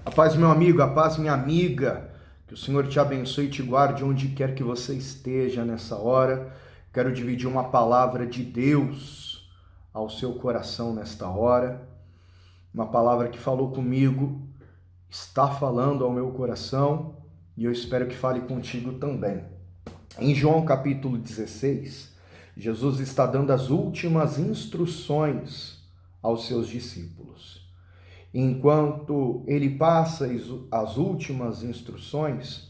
A paz, meu amigo, a paz, minha amiga. Que o Senhor te abençoe e te guarde onde quer que você esteja nessa hora. Quero dividir uma palavra de Deus ao seu coração nesta hora. Uma palavra que falou comigo, está falando ao meu coração e eu espero que fale contigo também. Em João capítulo 16, Jesus está dando as últimas instruções aos seus discípulos. Enquanto ele passa as últimas instruções,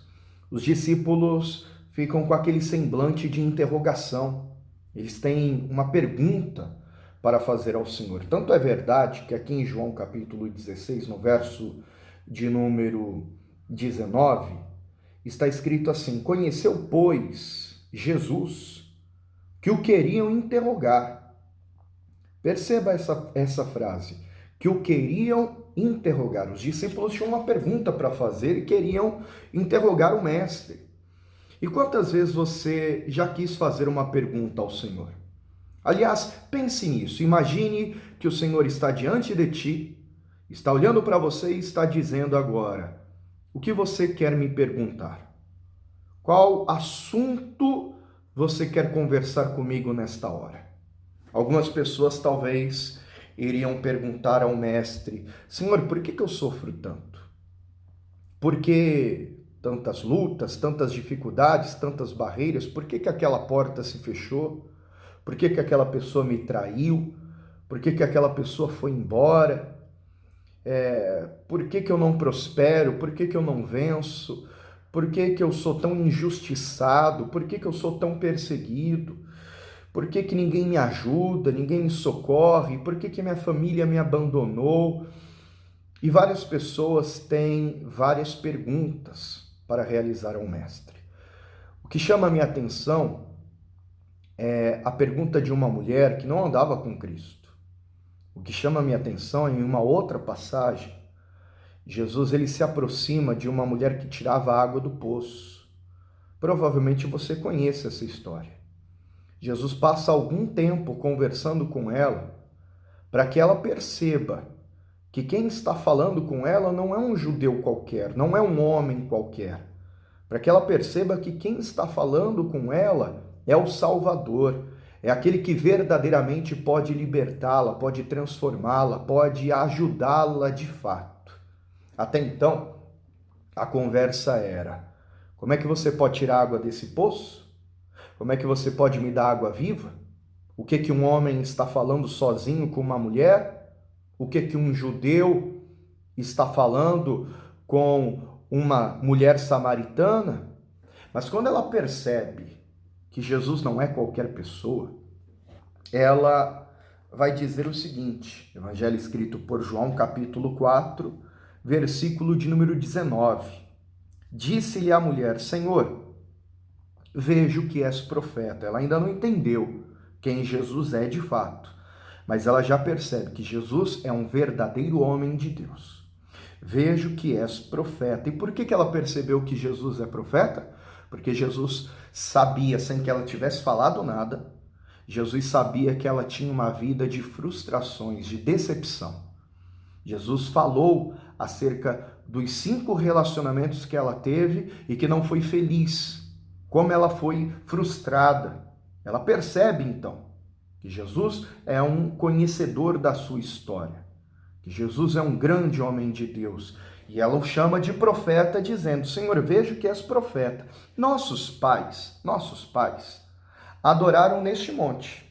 os discípulos ficam com aquele semblante de interrogação. Eles têm uma pergunta para fazer ao Senhor. Tanto é verdade que aqui em João capítulo 16, no verso de número 19, está escrito assim: conheceu, pois, Jesus, que o queriam interrogar. Perceba essa frase. Que o queriam interrogar. Os discípulos tinham uma pergunta para fazer e queriam interrogar o mestre. E quantas vezes você já quis fazer uma pergunta ao Senhor? Aliás, pense nisso. Imagine que o Senhor está diante de ti, está olhando para você e está dizendo agora: o que você quer me perguntar? Qual assunto você quer conversar comigo nesta hora? Algumas pessoas talvez iriam perguntar ao mestre: Senhor, por que eu sofro tanto? Por que tantas lutas, tantas dificuldades, tantas barreiras? Por que aquela porta se fechou? Por que aquela pessoa me traiu? Por que aquela pessoa foi embora? Por que eu não prospero? Por que eu não venço? Por que eu sou tão injustiçado? Por que eu sou tão perseguido? Por que ninguém me ajuda, ninguém me socorre? Por que minha família me abandonou? E várias pessoas têm várias perguntas para realizar ao mestre. O que chama a minha atenção é a pergunta de uma mulher que não andava com Cristo. O que chama a minha atenção é em uma outra passagem. Jesus ele se aproxima de uma mulher que tirava água do poço. Provavelmente você conhece essa história. Jesus passa algum tempo conversando com ela para que ela perceba que quem está falando com ela não é um judeu qualquer, não é um homem qualquer. Para que ela perceba que quem está falando com ela é o Salvador, é aquele que verdadeiramente pode libertá-la, pode transformá-la, pode ajudá-la de fato. Até então, a conversa era: como é que você pode tirar água desse poço? Como é que você pode me dar água viva? O que um homem está falando sozinho com uma mulher? O que um judeu está falando com uma mulher samaritana? Mas quando ela percebe que Jesus não é qualquer pessoa, ela vai dizer o seguinte, Evangelho escrito por João, capítulo 4, versículo de número 19. Disse-lhe a mulher: Senhor, vejo que és profeta. Ela ainda não entendeu quem Jesus é de fato, mas ela já percebe que Jesus é um verdadeiro homem de Deus. Vejo que és profeta. E por que ela percebeu que Jesus é profeta? Porque Jesus sabia, sem que ela tivesse falado nada, Jesus sabia que ela tinha uma vida de frustrações, de decepção. Jesus falou acerca dos 5 relacionamentos que ela teve e que não foi feliz. Como ela foi frustrada. Ela percebe, então, que Jesus é um conhecedor da sua história, que Jesus é um grande homem de Deus. E ela o chama de profeta, dizendo: Senhor, vejo que és profeta. Nossos pais, adoraram neste monte.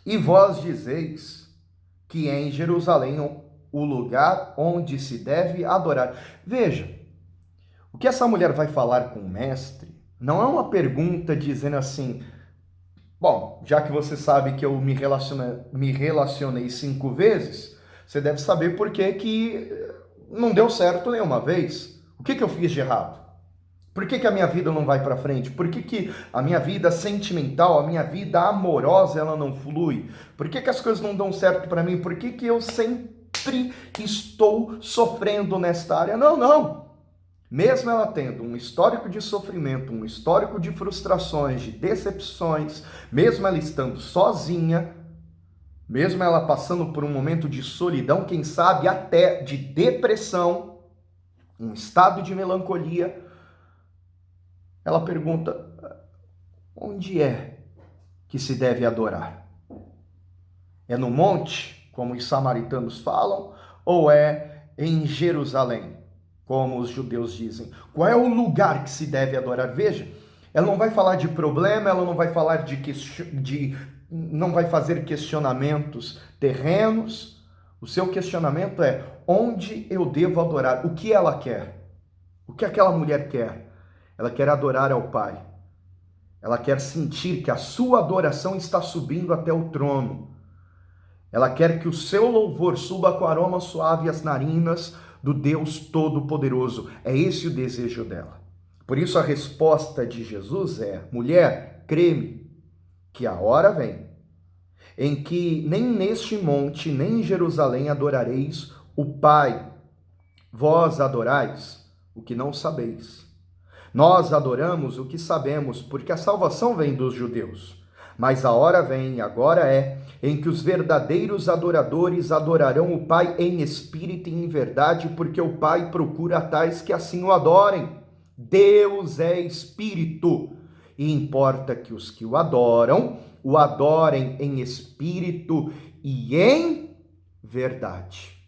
E vós dizeis que é em Jerusalém o lugar onde se deve adorar. Veja, o que essa mulher vai falar com o mestre não é uma pergunta dizendo assim: bom, já que você sabe que eu me relacionei 5 vezes, você deve saber por que não deu certo nenhuma vez. O que eu fiz de errado? Por que a minha vida não vai para frente? Por que a minha vida sentimental, a minha vida amorosa, ela não flui? Por que as coisas não dão certo para mim? Por que eu sempre estou sofrendo nesta área? Não. Mesmo ela tendo um histórico de sofrimento, um histórico de frustrações, de decepções, mesmo ela estando sozinha, mesmo ela passando por um momento de solidão, quem sabe até de depressão, um estado de melancolia, ela pergunta: onde é que se deve adorar? É no monte, como os samaritanos falam, ou é em Jerusalém, como os judeus dizem? Qual é o lugar que se deve adorar? Veja, ela não vai falar de problema, ela não vai falar não vai fazer questionamentos terrenos. O seu questionamento é: onde eu devo adorar? O que ela quer? O que aquela mulher quer? Ela quer adorar ao Pai. Ela quer sentir que a sua adoração está subindo até o trono. Ela quer que o seu louvor suba com aroma suave às narinas do Deus Todo-Poderoso. É esse o desejo dela. Por isso a resposta de Jesus é: mulher, crê-me, que a hora vem em que nem neste monte, nem em Jerusalém adorareis o Pai. Vós adorais o que não sabeis. Nós adoramos o que sabemos, porque a salvação vem dos judeus. Mas a hora vem, agora é, em que os verdadeiros adoradores adorarão o Pai em espírito e em verdade, porque o Pai procura tais que assim o adorem. Deus é espírito, e importa que os que o adorem em espírito e em verdade.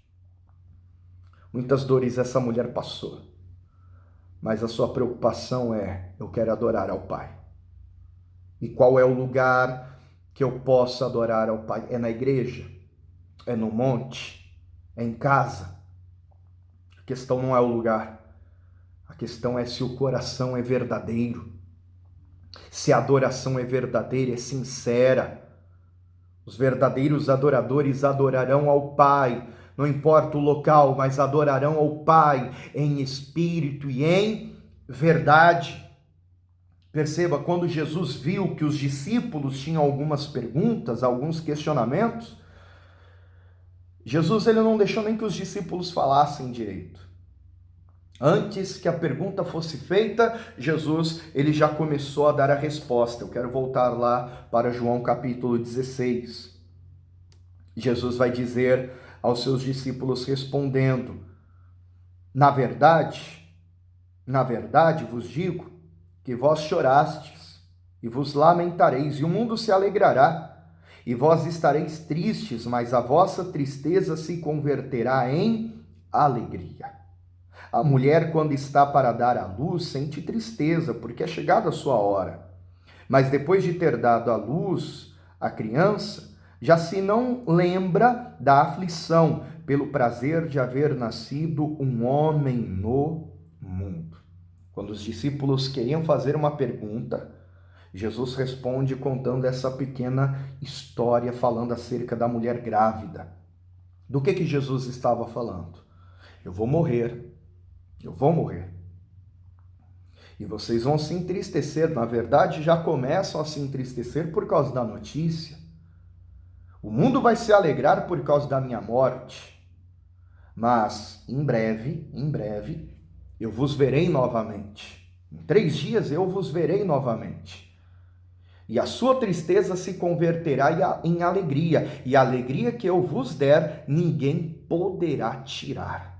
Muitas dores essa mulher passou, mas a sua preocupação é: eu quero adorar ao Pai. E qual é o lugar que eu posso adorar ao Pai? É na igreja? É no monte? É em casa? A questão não é o lugar. A questão é se o coração é verdadeiro. Se a adoração é verdadeira, é sincera. Os verdadeiros adoradores adorarão ao Pai. Não importa o local, mas adorarão ao Pai em espírito e em verdade. Perceba, quando Jesus viu que os discípulos tinham algumas perguntas, alguns questionamentos, Jesus ele não deixou nem que os discípulos falassem direito. Antes que a pergunta fosse feita, Jesus ele já começou a dar a resposta. Eu quero voltar lá para João capítulo 16. Jesus vai dizer aos seus discípulos respondendo: na verdade vos digo que vós chorastes e vos lamentareis, e o mundo se alegrará, e vós estareis tristes, mas a vossa tristeza se converterá em alegria. A mulher, quando está para dar à luz, sente tristeza, porque é chegada a sua hora. Mas depois de ter dado à luz a criança, já se não lembra da aflição, pelo prazer de haver nascido um homem no mundo. Quando os discípulos queriam fazer uma pergunta, Jesus responde contando essa pequena história, falando acerca da mulher grávida. Do que Jesus estava falando? Eu vou morrer. E vocês vão se entristecer, na verdade já começam a se entristecer por causa da notícia. O mundo vai se alegrar por causa da minha morte. Mas em breve, eu vos verei novamente. Em 3 dias eu vos verei novamente. E a sua tristeza se converterá em alegria. E a alegria que eu vos der, ninguém poderá tirar.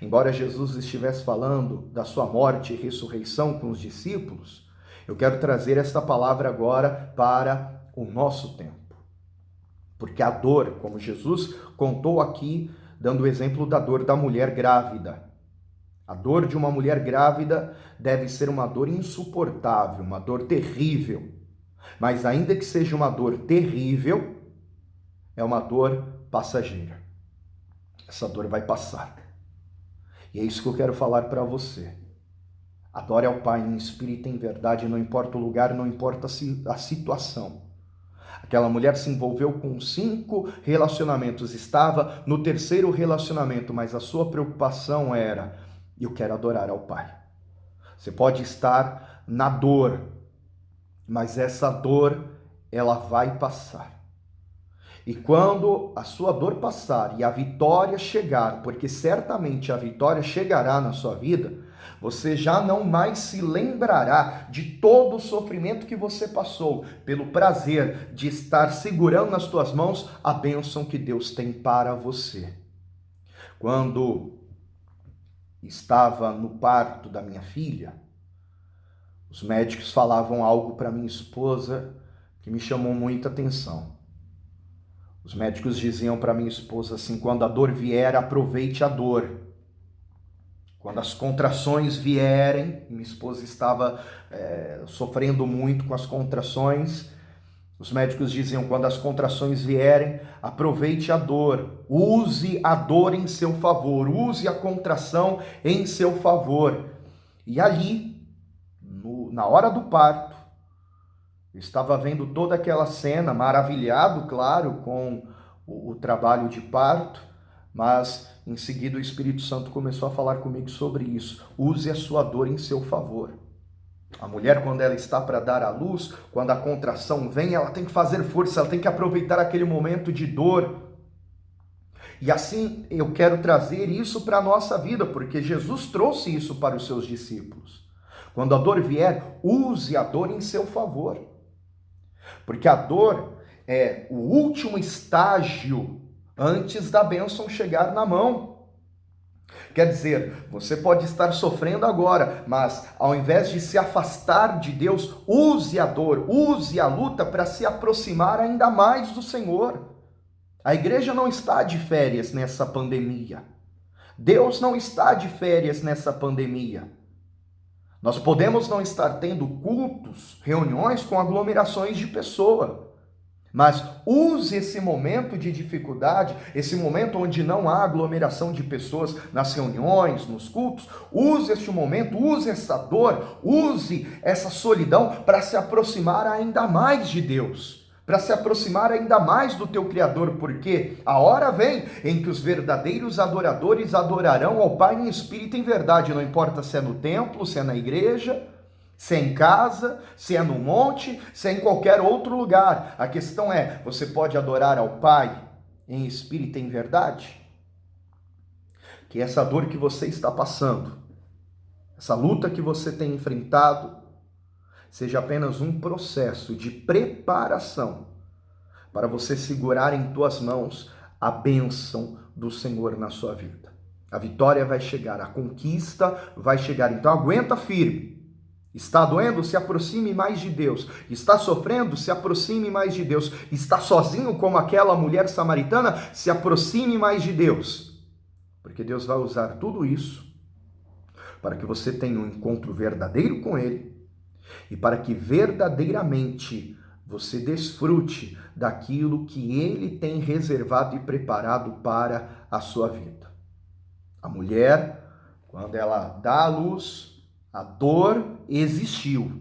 Embora Jesus estivesse falando da sua morte e ressurreição com os discípulos, eu quero trazer esta palavra agora para o nosso tempo. Porque a dor, como Jesus contou aqui, dando o exemplo da dor da mulher grávida. A dor de uma mulher grávida deve ser uma dor insuportável, uma dor terrível. Mas ainda que seja uma dor terrível, é uma dor passageira. Essa dor vai passar. E é isso que eu quero falar para você. Adore ao Pai em espírito e em verdade, não importa o lugar, não importa a situação. Aquela mulher se envolveu com 5 relacionamentos, estava no 3º relacionamento, mas a sua preocupação era: eu quero adorar ao Pai. Você pode estar na dor, mas essa dor, ela vai passar. E quando a sua dor passar e a vitória chegar, porque certamente a vitória chegará na sua vida, você já não mais se lembrará de todo o sofrimento que você passou, pelo prazer de estar segurando nas tuas mãos a bênção que Deus tem para você. Quando estava no parto da minha filha, os médicos falavam algo para minha esposa que me chamou muita atenção. Os médicos diziam para minha esposa assim: quando a dor vier, aproveite a dor. Quando as contrações vierem, e minha esposa estava sofrendo muito com as contrações, os médicos diziam: quando as contrações vierem, aproveite a dor, use a dor em seu favor, use a contração em seu favor. E ali, na hora do parto, eu estava vendo toda aquela cena, maravilhado, claro, com o trabalho de parto, mas em seguida o Espírito Santo começou a falar comigo sobre isso. Use a sua dor em seu favor. A mulher, quando ela está para dar à luz, quando a contração vem, ela tem que fazer força, ela tem que aproveitar aquele momento de dor. E assim eu quero trazer isso para a nossa vida, porque Jesus trouxe isso para os seus discípulos. Quando a dor vier, use a dor em seu favor. Porque a dor é o último estágio antes da bênção chegar na mão. Quer dizer, você pode estar sofrendo agora, mas ao invés de se afastar de Deus, use a dor, use a luta para se aproximar ainda mais do Senhor. A igreja não está de férias nessa pandemia. Deus não está de férias nessa pandemia. Nós podemos não estar tendo cultos, reuniões com aglomerações de pessoas. Mas use esse momento de dificuldade, esse momento onde não há aglomeração de pessoas nas reuniões, nos cultos, use este momento, use essa dor, use essa solidão para se aproximar ainda mais de Deus, para se aproximar ainda mais do teu Criador, porque a hora vem em que os verdadeiros adoradores adorarão ao Pai em espírito e em verdade, não importa se é no templo, se é na igreja, se é em casa, se é no monte, se é em qualquer outro lugar. A questão é, você pode adorar ao Pai em espírito e em verdade? Que essa dor que você está passando, essa luta que você tem enfrentado, seja apenas um processo de preparação para você segurar em tuas mãos a bênção do Senhor na sua vida. A vitória vai chegar, a conquista vai chegar, então aguenta firme. Está doendo? Se aproxime mais de Deus. Está sofrendo? Se aproxime mais de Deus. Está sozinho como aquela mulher samaritana? Se aproxime mais de Deus. Porque Deus vai usar tudo isso para que você tenha um encontro verdadeiro com Ele e para que verdadeiramente você desfrute daquilo que Ele tem reservado e preparado para a sua vida. A mulher, quando ela dá à luz, a dor existiu,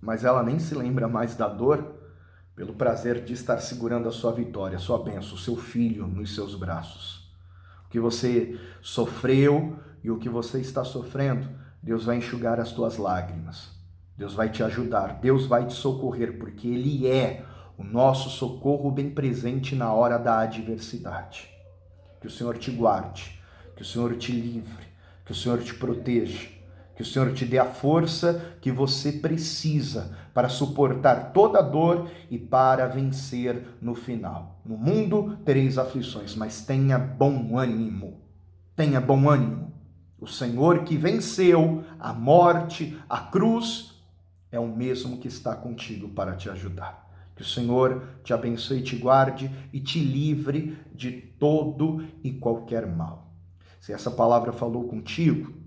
mas ela nem se lembra mais da dor pelo prazer de estar segurando a sua vitória, a sua bênção, o seu filho nos seus braços. O que você sofreu e o que você está sofrendo, Deus vai enxugar as tuas lágrimas. Deus vai te ajudar, Deus vai te socorrer, porque Ele é o nosso socorro bem presente na hora da adversidade. Que o Senhor te guarde, que o Senhor te livre, que o Senhor te proteja, que o Senhor te dê a força que você precisa para suportar toda a dor e para vencer no final. No mundo tereis aflições, mas tenha bom ânimo. Tenha bom ânimo. O Senhor que venceu a morte, a cruz, é o mesmo que está contigo para te ajudar. Que o Senhor te abençoe, te guarde e te livre de todo e qualquer mal. Se essa palavra falou contigo,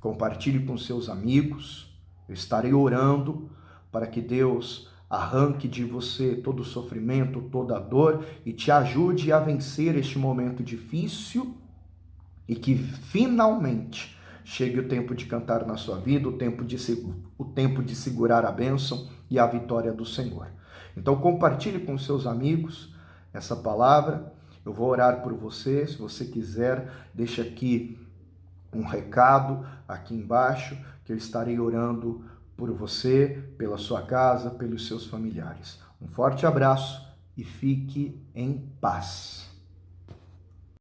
compartilhe com seus amigos. Eu estarei orando para que Deus arranque de você todo o sofrimento, toda a dor e te ajude a vencer este momento difícil e que finalmente chegue o tempo de cantar na sua vida, o tempo de segurar a bênção e a vitória do Senhor. Então compartilhe com seus amigos essa palavra. Eu vou orar por você. Se você quiser, deixa aqui um recado aqui embaixo, que eu estarei orando por você, pela sua casa, pelos seus familiares. Um forte abraço e fique em paz.